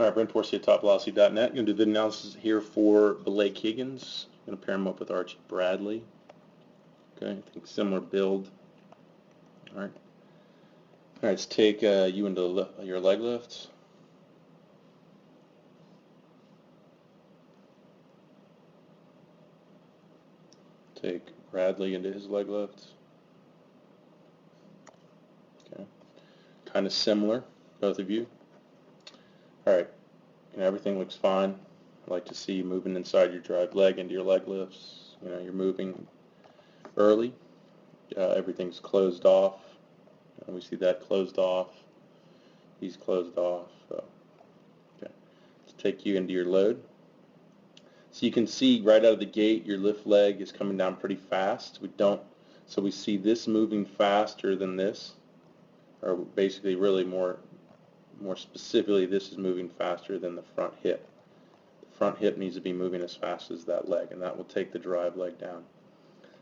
Alright, Brent Porcia, topvelocity.net. I'm going to do the analysis here for Blake Higgins. I'm going to pair him up with Archie Bradley. Okay, I think similar build. Alright. Alright, let's take you into your leg lifts. Take Bradley into his leg lifts. Okay, kind of similar, both of you. Alright, everything looks fine. I like to see you moving inside your drive leg into your leg lifts. You're moving early. Everything's closed off. We see that closed off. He's closed off. Okay. Let's take you into your load. So you can see right out of the gate your lift leg is coming down pretty fast. So we see this moving faster than this, or basically really more specifically, this is moving faster than the front hip. The front hip needs to be moving as fast as that leg, and that will take the drive leg down.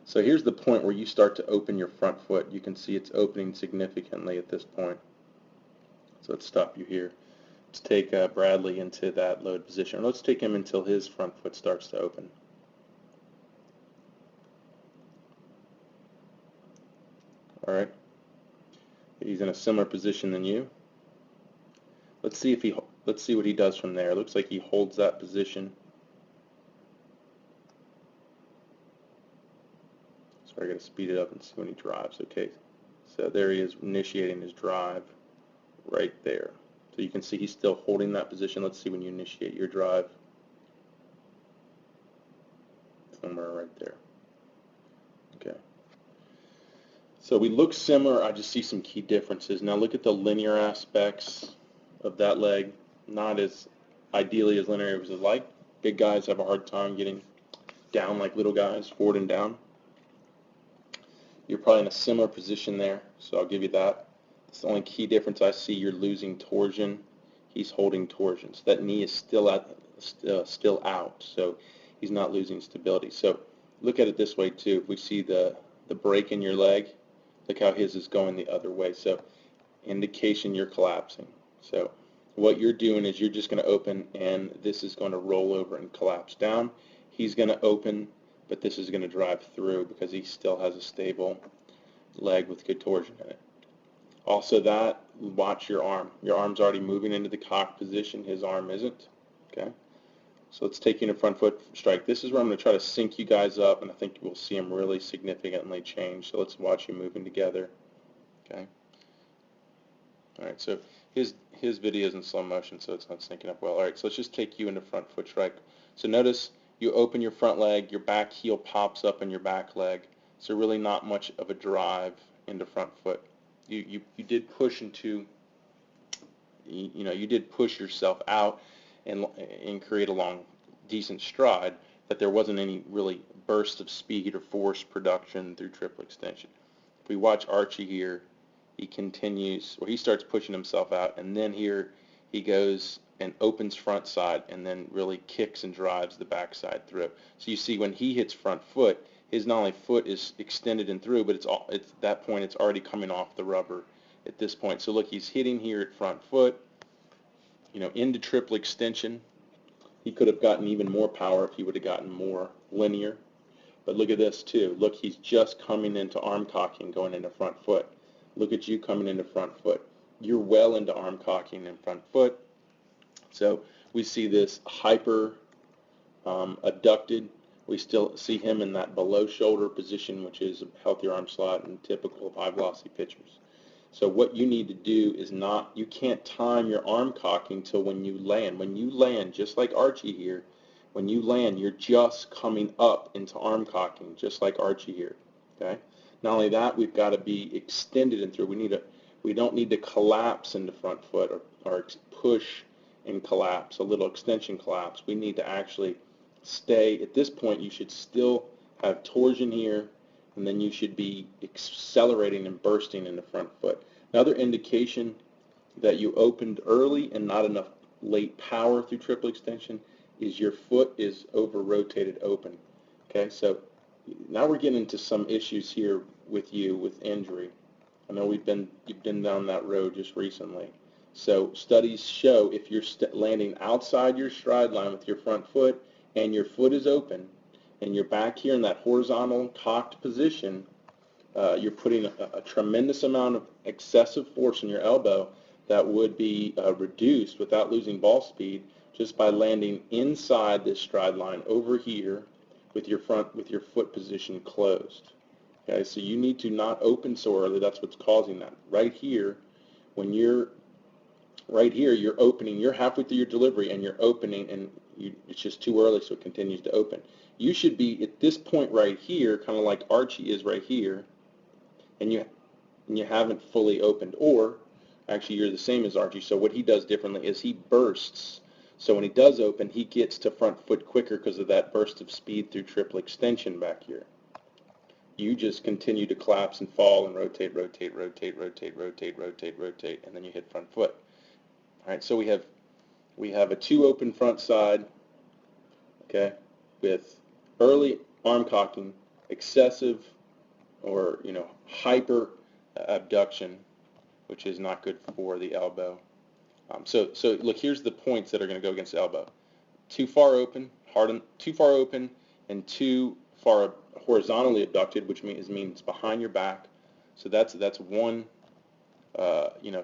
So here's the point where you start to open your front foot. You can see it's opening significantly at this point. So let's stop you here. Let's take Bradley into that load position. Let's take him until his front foot starts to open. All right. He's in a similar position than you. Let's see what he does from there. It looks like he holds that position. So I got to speed it up and see when he drives. Okay. So there he is initiating his drive right there. So you can see he's still holding that position. Let's see when you initiate your drive. Somewhere right there. Okay. So we look similar. I just see some key differences. Now look at the linear aspects of that leg. Not as ideally as linear as I'd like. Big guys have a hard time getting down like little guys, forward and down. You're probably in a similar position there, so I'll give you that. It's the only key difference I see. You're losing torsion. He's holding torsion. So that knee is still out, so he's not losing stability. So look at it this way too. If we see the break in your leg, look how his is going the other way. So indication you're collapsing. So what you're doing is you're just going to open, and this is going to roll over and collapse down. He's going to open, but this is going to drive through because he still has a stable leg with good torsion in it. Also watch your arm. Your arm's already moving into the cock position. His arm isn't. Okay. So let's take you into front foot strike. This is where I'm going to try to sync you guys up, and I think we'll see them really significantly change. So let's watch you moving together. Okay. All right. So his video is in slow motion, so it's not syncing up well. All right. So let's just take you into front foot strike. So notice you open your front leg, your back heel pops up in your back leg. So really not much of a drive into front foot. You did push into, you did push yourself out and create a long, decent stride, but there wasn't any really burst of speed or force production through triple extension. If we watch Archie here, he continues, or he starts pushing himself out, and then here he goes and opens front side and then really kicks and drives the back side through. So you see when he hits front foot, his not only foot is extended and through, but it's that point it's already coming off the rubber at this point. So look, he's hitting here at front foot, into triple extension. He could have gotten even more power if he would have gotten more linear. But look at this too. Look, he's just coming into arm cocking, going into front foot. Look at you coming into front foot. You're well into arm cocking and front foot. So we see this hyper abducted. We still see him in that below shoulder position, which is a healthier arm slot and typical of high velocity pitchers. So what you need to do is you can't time your arm cocking till when you land. When you land, just like Archie here, when you land, you're just coming up into arm cocking, just like Archie here. Okay. Not only that, we've got to be extended and through. We don't need to collapse into front foot or push and collapse, a little extension collapse. We need to actually stay. At this point, you should still have torsion here, and then you should be accelerating and bursting in the front foot. Another indication that you opened early and not enough late power through triple extension is your foot is over-rotated open. Okay, so now we're getting into some issues here with injury. I know you've been down that road just recently. So studies show if you're landing outside your stride line with your front foot and your foot is open and you're back here in that horizontal cocked position, you're putting a tremendous amount of excessive force in your elbow that would be reduced without losing ball speed just by landing inside this stride line over here with your foot position closed. Okay, so you need to not open so early. That's what's causing that. Right here, when you're opening, you're halfway through your delivery and you're opening, and it's just too early, so it continues to open. You should be at this point right here, kind of like Archie is right here, and you haven't fully opened. Or actually, you're the same as Archie. So what he does differently is he bursts. So when he does open, he gets to front foot quicker because of that burst of speed through triple extension back here. You just continue to collapse and fall and rotate, rotate, rotate, rotate, rotate, rotate, rotate, and then you hit front foot. All right, so we have a 2 open front side, okay, with early arm cocking, excessive or hyper abduction, which is not good for the elbow. So look, here's the points that are going to go against the elbow: too far open, too far open, and too far horizontally abducted, which means behind your back. So that's one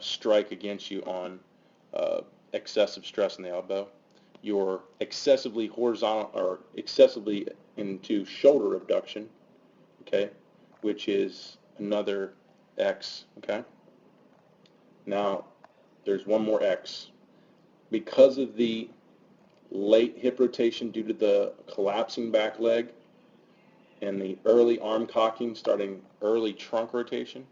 strike against you on excessive stress in the elbow. You're excessively horizontal or excessively into shoulder abduction, okay, which is another X, okay. Now there's one more X. Because of the late hip rotation due to the collapsing back leg and the early arm cocking starting early trunk rotation,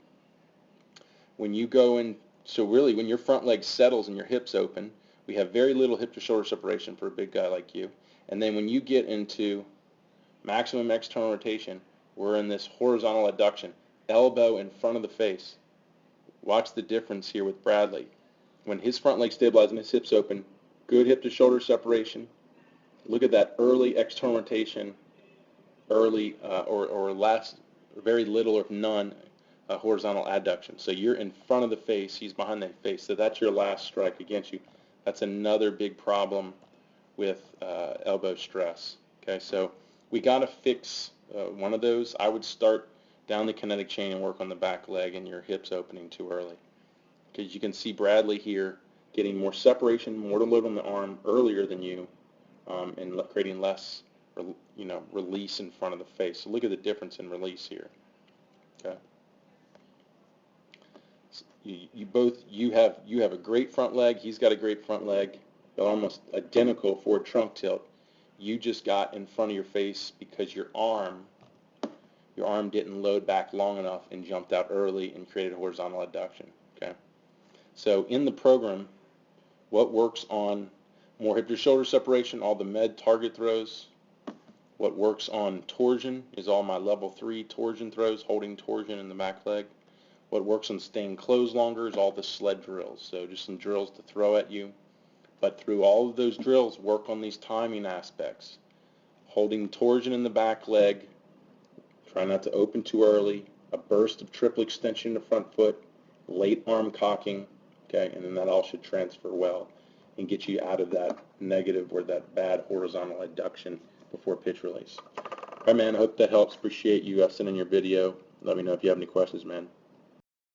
when you go in, so really when your front leg settles and your hips open, we have very little hip to shoulder separation for a big guy like you. And then when you get into maximum external rotation, we're in this horizontal adduction, elbow in front of the face. Watch the difference here with Bradley. When his front leg stabilizes and his hips open, good hip to shoulder separation. Look at that early external rotation, early or last, very little or none horizontal adduction. So you're in front of the face, he's behind the face. So that's your last strike against you. That's another big problem with elbow stress. Okay, so we got to fix one of those. I would start down the kinetic chain and work on the back leg and your hips opening too early. Because you can see Bradley here getting more separation, more to load on the arm earlier than you, and creating less, release in front of the face. So look at the difference in release here. Okay. So you have a great front leg. He's got a great front leg. They're almost identical forward trunk tilt. You just got in front of your face because your arm didn't load back long enough and jumped out early and created horizontal adduction. Okay. So in the program, what works on more hip to shoulder separation, all the med target throws. What works on torsion is all my level 3 torsion throws, holding torsion in the back leg. What works on staying closed longer is all the sled drills. So just some drills to throw at you. But through all of those drills, work on these timing aspects. Holding torsion in the back leg, try not to open too early, a burst of triple extension in the front foot, late arm cocking, okay, and then that all should transfer well and get you out of that negative or that bad horizontal adduction before pitch release. All right, man, I hope that helps. Appreciate you sending your video. Let me know if you have any questions, man.